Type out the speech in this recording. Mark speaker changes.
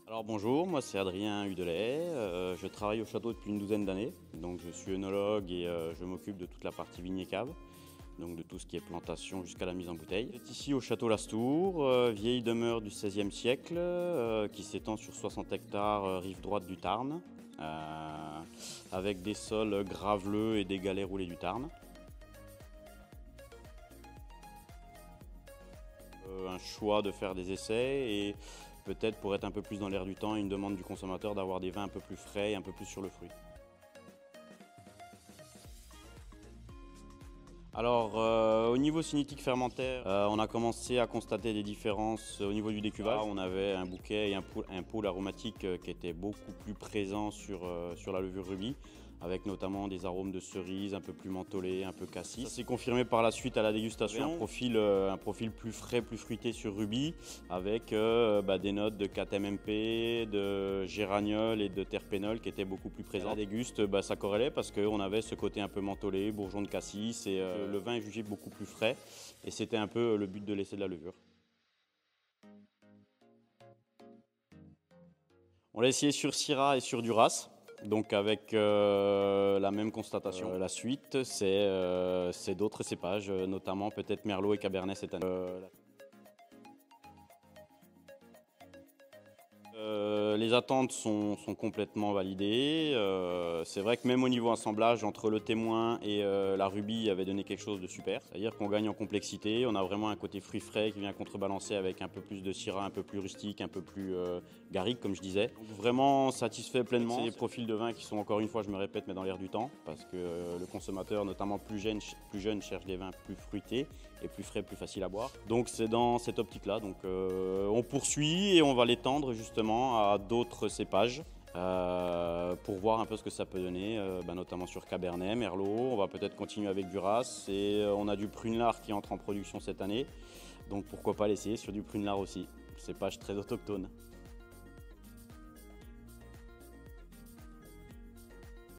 Speaker 1: Alors bonjour, moi c'est Adrien Hudelet, je travaille au château depuis une douzaine d'années, donc je suis œnologue et je m'occupe de toute la partie vigne et cave, donc de tout ce qui est plantation jusqu'à la mise en bouteille. C'est ici au château Lastour, vieille demeure du XVIe siècle qui s'étend sur 60 hectares rive droite du Tarn, avec des sols graveleux et des galets roulés du Tarn. Un choix de faire des essais et peut-être pour être un peu plus dans l'air du temps, une demande du consommateur d'avoir des vins un peu plus frais et un peu plus sur le fruit. Alors au niveau cinétique fermentaire, on a commencé à constater des différences au niveau du décuvage. On avait un bouquet et un pôle aromatique qui était beaucoup plus présent sur la levure rubis, avec notamment des arômes de cerise un peu plus mentholés, un peu cassis. Ça s'est confirmé par la suite à la dégustation, un profil plus frais, plus fruité sur rubis, avec des notes de 4-MMP, de géraniol et de terpénol qui étaient beaucoup plus présents. À la déguste, ça corrélait parce qu'on avait ce côté un peu mentholé, bourgeon de cassis, et le vin est jugé beaucoup plus frais, et c'était un peu le but de l'essai de la levure. On l'a essayé sur Syrah et sur Duras, donc avec la même constatation. La suite, c'est d'autres cépages, notamment peut-être Merlot et Cabernet cette année. Les attentes sont complètement validées. C'est vrai que même au niveau assemblage, entre le témoin et la rubis avait donné quelque chose de super. C'est-à-dire qu'on gagne en complexité, on a vraiment un côté fruit frais qui vient contrebalancer avec un peu plus de syrah, un peu plus rustique, un peu plus garrigue comme je disais. Donc vraiment satisfait pleinement. C'est des profils de vin qui sont, encore une fois, je me répète, mais dans l'air du temps, parce que le consommateur, notamment plus jeune, cherche des vins plus fruités et plus frais, plus faciles à boire. Donc c'est dans cette optique-là. Donc on poursuit et on va l'étendre justement à d'autres cépages pour voir un peu ce que ça peut donner, notamment sur Cabernet, Merlot. On va peut-être continuer avec Duras et on a du Prunelard qui entre en production cette année. Donc pourquoi pas l'essayer sur du Prunelard aussi, cépage très autochtone.